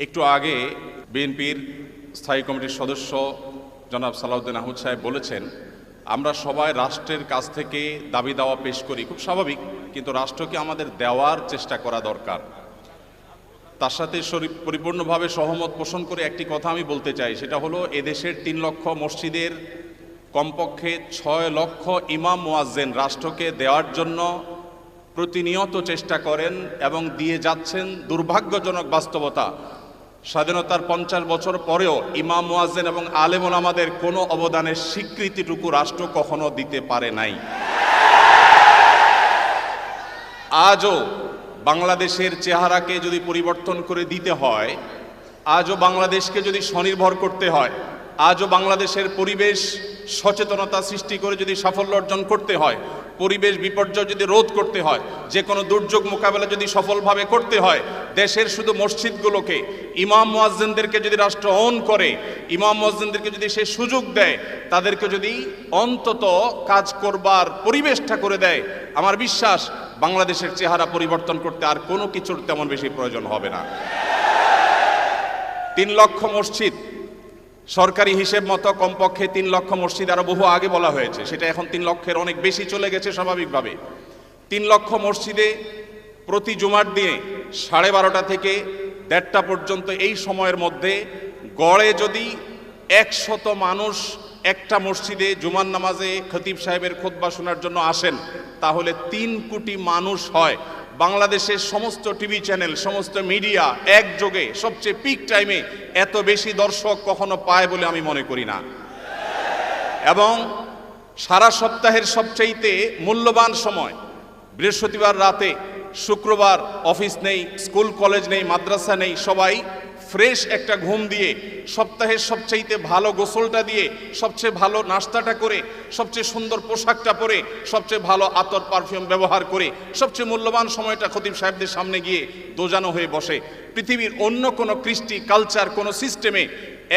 একটু আগে বিএনপির স্থায়ী কমিটির সদস্য জনাব সালাউদ্দিন আহমদ সাহেব বলেছেন, আমরা সবাই রাষ্ট্রের কাছ থেকে দাবি দাওয়া পেশ করি, খুব স্বাভাবিক, কিন্তু রাষ্ট্রকে আমাদের দেওয়ার চেষ্টা করা দরকার। তার সাথে পরিপূর্ণভাবে সহমত পোষণ করে একটি কথা আমি বলতে চাই, সেটা হলো এদেশের 3 লক্ষ মসজিদের কমপক্ষে 6 লক্ষ ইমাম মুয়াজ্জিন রাষ্ট্রকে দেওয়ার জন্য প্রতিনিয়ত চেষ্টা করেন এবং দিয়ে যাচ্ছেন। দুর্ভাগ্যজনক বাস্তবতা, স্বাধীনতার 50 বছর পরেও ইমাম মুয়াজ্জিন এবং আলেম ওলামাদের কোনো অবদানের স্বীকৃতিটুকু রাষ্ট্র কখনো দিতে পারে নাই। আজও বাংলাদেশের চেহারাকে যদি পরিবর্তন করে দিতে হয়, আজও বাংলাদেশকে যদি স্বনির্ভর করতে হয়, আজও বাংলাদেশের পরিবেশ সচেতনতা সৃষ্টি করে যদি সাফল্য অর্জন করতে হয়, পরিবেশ বিপর্যয় যদি রোধ করতে হয়, যে কোনো দুর্যোগ মোকাবেলা যদি সফলভাবে করতে হয়, দেশের শুধু মসজিদগুলোকে ইমাম মুয়াজ্জিনদেরকে যদি রাষ্ট্র অন করে, ইমাম মুয়াজ্জিনদেরকে যদি সে সুযোগ দেয়, তাদেরকে যদি অন্তত কাজ করবার পরিবেশটা করে দেয়, আমার বিশ্বাস বাংলাদেশের চেহারা পরিবর্তন করতে আর কোনো কিছুর তেমন বেশি প্রয়োজন হবে না। 3 লক্ষ মসজিদ সরকারি হিসেব মতো কমপক্ষে 3 লক্ষ মসজিদ আরো বহু আগে বলা হয়েছে, সেটা এখন 3 লক্ষের অনেক বেশি চলে গেছে স্বাভাবিকভাবে। 3 লক্ষ মসজিদে প্রতি জুমার দিনে 12:30 থেকে 1:30 পর্যন্ত এই সময়ের মধ্যে গড়ে যদি 100 মানুষ একটা মসজিদে জুমার নামাজে খতিব সাহেবের খুতবা শোনার জন্য আসেন, তাহলে 3 কোটি মানুষ হয়। বাংলাদেশের সমস্ত টিভি চ্যানেল, সমস্ত মিডিয়া একযোগে সবচেয়ে পিক টাইমে এত বেশি দর্শক কখনো পায় বলে আমি মনে করি না। এবং সারা সপ্তাহের সবচাইতে মূল্যবান সময় বৃহস্পতিবার রাতে, শুক্রবার অফিস নেই, স্কুল কলেজ নেই, মাদ্রাসা নেই, সবাই ফ্রেশ একটা ঘুম দিয়ে, সপ্তাহের সবচাইতে ভালো গোসলটা দিয়ে, সবচেয়ে ভালো নাস্তাটা করে, সবচেয়ে সুন্দর পোশাকটা পরে, সবচেয়ে ভালো আতর পারফিউম ব্যবহার করে, সবচেয়ে মূল্যবান সময়টা খতিব সাহেবদের সামনে গিয়ে দোজানো হয়ে বসে। পৃথিবীর অন্য কোনো কৃষ্টি কালচার, কোনো সিস্টেমে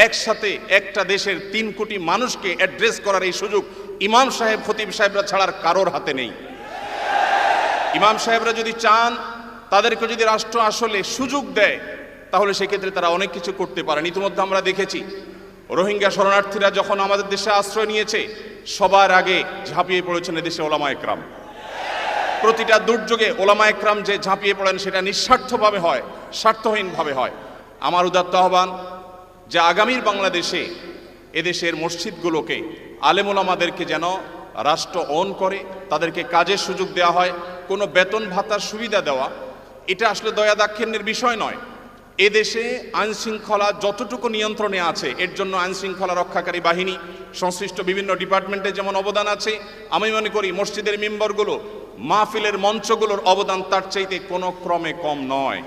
একসাথে একটা দেশের 3 কোটি মানুষকে অ্যাড্রেস করার এই সুযোগ ইমাম সাহেব, খতিব সাহেবরা ছাড়ার কারোর হাতে নেই। ইমাম সাহেবরা যদি চান, তাদেরকে যদি রাষ্ট্র আসলে সুযোগ দেয়, তাহলে সেক্ষেত্রে তারা অনেক কিছু করতে পারেন। ইতিমধ্যে আমরা দেখেছি রোহিঙ্গা শরণার্থীরা যখন আমাদের দেশে আশ্রয় নিয়েছে, সবার আগে ঝাঁপিয়ে পড়েছেন এদেশে ওলামা একরাম। প্রতিটা দুর্যোগে ওলামা একরাম যে ঝাঁপিয়ে পড়েন, সেটা নিঃস্বার্থভাবে হয়, স্বার্থহীনভাবে হয়। আমার উদাত্ত আহ্বান যে আগামীর বাংলাদেশে এদেশের মসজিদগুলোকে, আলেম ওলামাদেরকে যেন রাষ্ট্র অন করে, তাদেরকে কাজের সুযোগ দেওয়া হয়। কোনো বেতন ভাতার সুবিধা দেওয়া এটা আসলে দয়া দাক্ষিণ্যের বিষয় নয়। এদেশে আইনশৃঙ্খলা যতটুকু নিয়ন্ত্রণে আছে, এর জন্য আইনশৃঙ্খলা রক্ষাকারী বাহিনী, সংশ্লিষ্ট বিভিন্ন ডিপার্টমেন্টে যেমন অবদান আছে, আমি মনে করি মসজিদের মিম্বরগুলো, মাহফিলের মঞ্চগুলোর অবদান তার চাইতে কোনো ক্রমে কম নয়।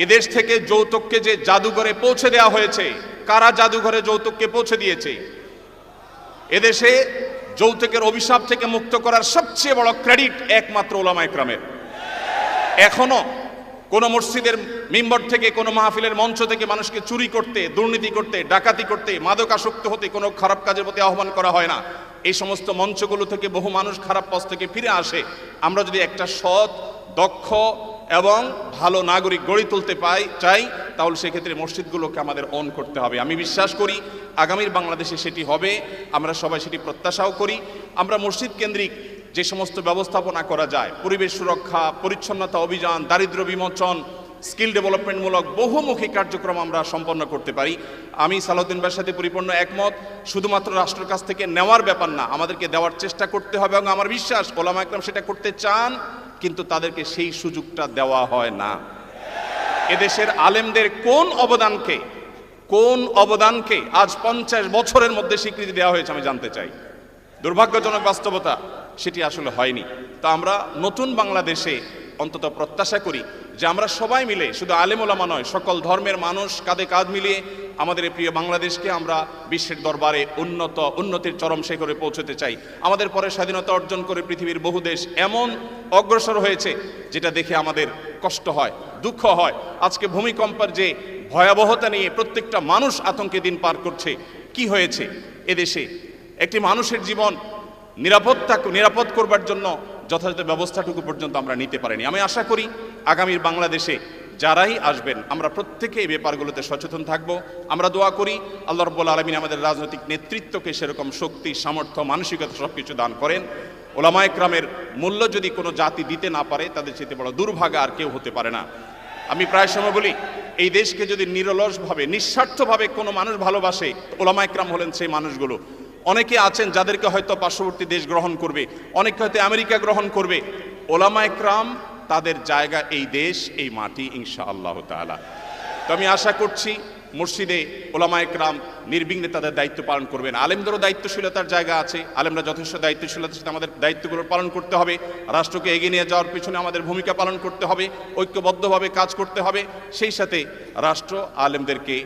এদেশ থেকে যৌতুককে যে জাদুঘরে পৌঁছে দেওয়া হয়েছে, কারা জাদুঘরে যৌতুককে পৌঁছে দিয়েছে? এদেশে যৌতুকের অভিশাপ থেকে মুক্ত করার সবচেয়ে বড় ক্রেডিট একমাত্র ওলামা একরামের। এখনো কোন মসজিদের মিম্বর থেকে, কোন মাহফিলের মঞ্চ থেকে মানুষকে চুরি করতে, দুর্নীতি করতে, ডাকাতি করতে, মাদকাসক্ত হতে, কোনো খারাপ কাজের প্রতি আহ্বান করা হয় না। এই সমস্ত মঞ্চগুলো থেকে বহু মানুষ খারাপ পথ থেকে ফিরে আসে। আমরা যদি একটা সৎ, দক্ষ এবং ভালো নাগরিক গড়ে তুলতে চাই, তাহলে সেক্ষেত্রে মসজিদগুলোকে আমাদের অন করতে হবে। আমি বিশ্বাস করি আগামীর বাংলাদেশে সেটি হবে, আমরা সবাই সেটি প্রত্যাশাও করি। আমরা মসজিদ কেন্দ্রিক যে সমস্ত ব্যবস্থাপনা করা যায়, পরিবেশ সুরক্ষা, পরিচ্ছন্নতা অভিযান, দারিদ্র্য বিমোচন, স্কিল ডেভেলপমেন্টমূলক বহুমুখী কার্যক্রম আমরা সম্পন্ন করতে পারি। আমি সালাউদ্দিন ভাইয়ের সাথে পরিপূর্ণ একমত। শুধুমাত্র রাষ্ট্রের কাছ থেকে নেওয়ার ব্যাপার না, আমাদেরকে দেওয়ার চেষ্টা করতে হবে। এবং আমার বিশ্বাস ওলামা একরাম সেটা করতে চান, কিন্তু তাদেরকে সেই সুযোগটা দেওয়া হয় না। এদেশের আলেমদের কোন অবদানকে আজ 50 বছরের মধ্যে স্বীকৃতি দেওয়া হয়েছে আমি জানতে চাই। দুর্ভাগ্যজনক বাস্তবতা, সেটি আসলে হয়নি। তা আমরা নতুন বাংলাদেশে অন্তত প্রত্যাশা করি যে আমরা সবাই মিলে, শুধু আলেম ওলামা নয়, সকল ধর্মের মানুষ কাঁধে কাঁধ মিলিয়ে আমাদের এই প্রিয় বাংলাদেশকে আমরা বিশ্বের দরবারে উন্নতির চরম শিখরে পৌঁছতে চাই। আমাদের পরে স্বাধীনতা অর্জন করে পৃথিবীর বহু দেশ এমন অগ্রসর হয়েছে, যেটা দেখে আমাদের কষ্ট হয়, দুঃখ হয়। আজকে ভূমিকম্পের যে ভয়াবহতা নিয়ে প্রত্যেকটা মানুষ আতঙ্কে দিন পার করছে, কি হয়েছে এদেশে? একটি মানুষের জীবন নিরাপদ করবার জন্য যথাযথ ব্যবস্থাটুকু পর্যন্ত আমরা নিতে পারিনি। আমি আশা করি আগামীর বাংলাদেশে যারাই আসবেন আমরা প্রত্যেকে এই ব্যাপারগুলোতে সচেতন থাকব। আমরা দোয়া করি আল্লাহ রাব্বুল আলামিন আমাদের রাজনৈতিক নেতৃত্বকে সেরকম শক্তি, সামর্থ্য, মানসিকতা সব কিছু দান করেন। ওলামায়ে কেরামের মূল্য যদি কোনো জাতি দিতে না পারে তাদের চেয়ে বড় দুর্ভাগা আর কেউ হতে পারে না। আমি প্রায় সময় বলি এই দেশকে যদি নিরলসভাবে, নিঃস্বার্থভাবে কোনো মানুষ ভালোবাসে, ওলামায়ে কেরাম হলেন সেই মানুষগুলো। অনেকে আছেন যাদেরকে হয়তো পার্শ্ববর্তী দেশ গ্রহণ করবে, অনেকে হয়তো আমেরিকা গ্রহণ করবে। ওলামায়ে কেরাম তাদের জায়গা এই দেশ, এই মাটি, ইনশাআল্লাহ তাআলা। তো আমি আশা করছি মসজিদে ওলামায়ে কেরাম নির্বিঘ্নে তাদের দায়িত্ব পালন করবেন। আলেমদেরও দায়িত্বশীলতার জায়গা আছে, আলেমরা যথেষ্ট দায়িত্বশীলতার সাথে আমাদের দায়িত্বগুলো পালন করতে হবে। রাষ্ট্রকে এগিয়ে নিয়ে যাওয়ার পিছনে আমাদের ভূমিকা পালন করতে হবে, ঐক্যবদ্ধভাবে কাজ করতে হবে। সেই সাথে রাষ্ট্র আলেমদেরকে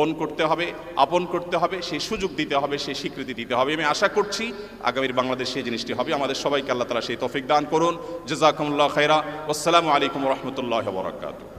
ওন করতে হবে, আপন করতে হবে, সেই সুযোগ দিতে হবে, সেই স্বীকৃতি দিতে হবে। আমি আশা করছি আগামীর বাংলাদেশ সেই জিনিসটি হবে। আমাদের সবাইকে আল্লাহ তাআলা সেই তৌফিক দান করুন। জাযাকুমুল্লাহু খাইরা। আসসালামু আলাইকুম ওয়া রাহমাতুল্লাহি ওয়া বারাকাতুহু।